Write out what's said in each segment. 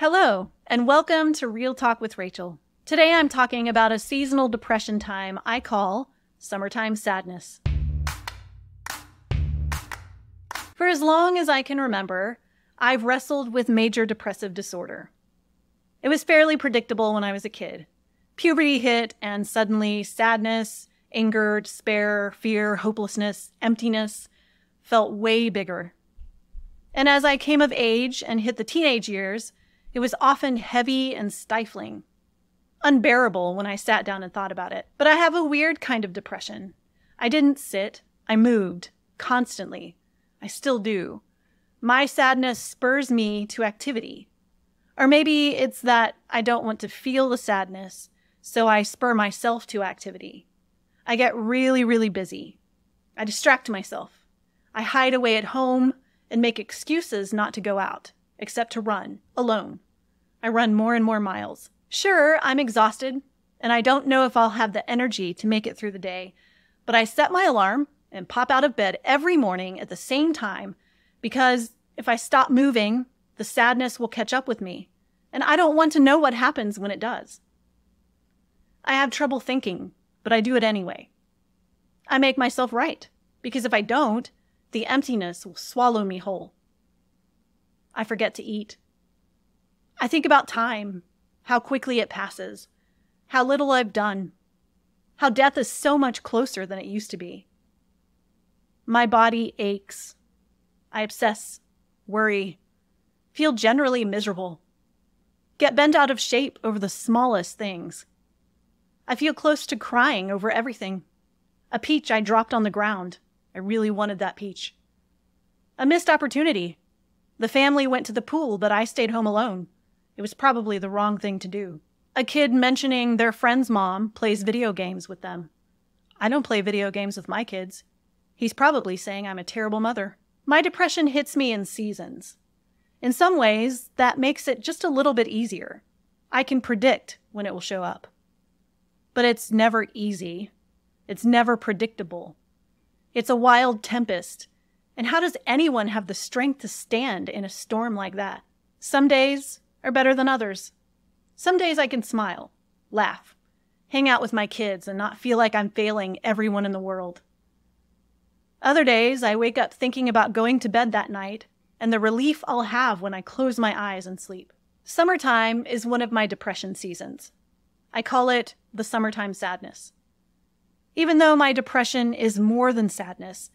Hello, and welcome to Real Talk with Rachel. Today I'm talking about a seasonal depression time I call summertime sadness. For as long as I can remember, I've wrestled with major depressive disorder. It was fairly predictable when I was a kid. Puberty hit, and suddenly sadness, anger, despair, fear, hopelessness, emptiness felt way bigger. And as I came of age and hit the teenage years, it was often heavy and stifling, unbearable when I sat down and thought about it. But I have a weird kind of depression. I didn't sit, I moved, constantly. I still do. My sadness spurs me to activity. Or maybe it's that I don't want to feel the sadness, so I spur myself to activity. I get really busy. I distract myself. I hide away at home and make excuses not to go out, except to run, alone. I run more and more miles. Sure, I'm exhausted, and I don't know if I'll have the energy to make it through the day, but I set my alarm and pop out of bed every morning at the same time because if I stop moving, the sadness will catch up with me, and I don't want to know what happens when it does. I have trouble thinking, but I do it anyway. I make myself right, because if I don't, the emptiness will swallow me whole. I forget to eat. I think about time, how quickly it passes, how little I've done, how death is so much closer than it used to be. My body aches. I obsess, worry, feel generally miserable, get bent out of shape over the smallest things. I feel close to crying over everything. A peach I dropped on the ground. I really wanted that peach. A missed opportunity. The family went to the pool, but I stayed home alone. It was probably the wrong thing to do. A kid mentioning their friend's mom plays video games with them. I don't play video games with my kids. He's probably saying I'm a terrible mother. My depression hits me in seasons. In some ways, that makes it just a little bit easier. I can predict when it will show up. But it's never easy. It's never predictable. It's a wild tempest. And how does anyone have the strength to stand in a storm like that? Some days are better than others. Some days I can smile, laugh, hang out with my kids and not feel like I'm failing everyone in the world. Other days I wake up thinking about going to bed that night and the relief I'll have when I close my eyes and sleep. Summertime is one of my depression seasons. I call it the summertime sadness. Even though my depression is more than sadness,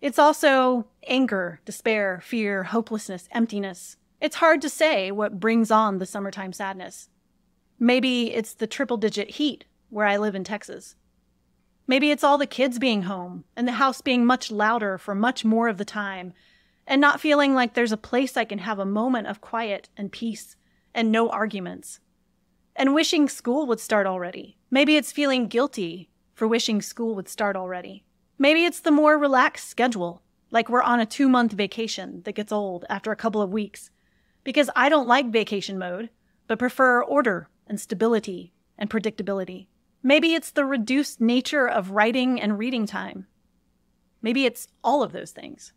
it's also anger, despair, fear, hopelessness, emptiness. It's hard to say what brings on the summertime sadness. Maybe it's the triple-digit heat where I live in Texas. Maybe it's all the kids being home and the house being much louder for much more of the time and not feeling like there's a place I can have a moment of quiet and peace and no arguments. And wishing school would start already. Maybe it's feeling guilty for wishing school would start already. Maybe it's the more relaxed schedule, like we're on a 2-month vacation that gets old after a couple of weeks. Because I don't like vacation mode, but prefer order and stability and predictability. Maybe it's the reduced nature of writing and reading time. Maybe it's all of those things.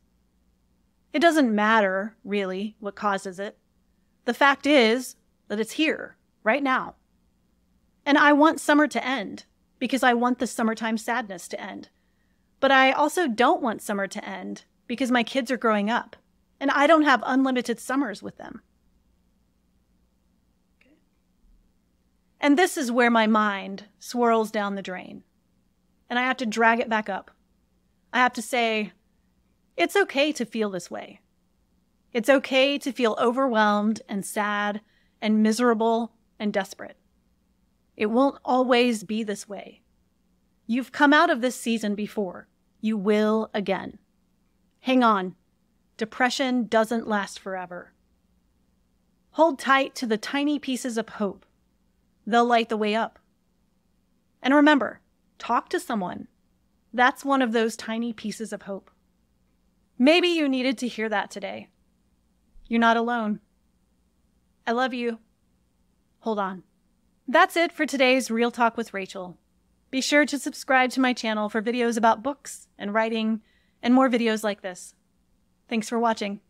It doesn't matter, really, what causes it. The fact is that it's here, right now. And I want summer to end, because I want the summertime sadness to end. But I also don't want summer to end, because my kids are growing up. And I don't have unlimited summers with them. And this is where my mind swirls down the drain. And I have to drag it back up. I have to say, it's okay to feel this way. It's okay to feel overwhelmed and sad and miserable and desperate. It won't always be this way. You've come out of this season before. You will again. Hang on. Depression doesn't last forever. Hold tight to the tiny pieces of hope. They'll light the way up. And remember, talk to someone. That's one of those tiny pieces of hope. Maybe you needed to hear that today. You're not alone. I love you. Hold on. That's it for today's Real Talk with Rachel. Be sure to subscribe to my channel for videos about books and writing and more videos like this. Thanks for watching.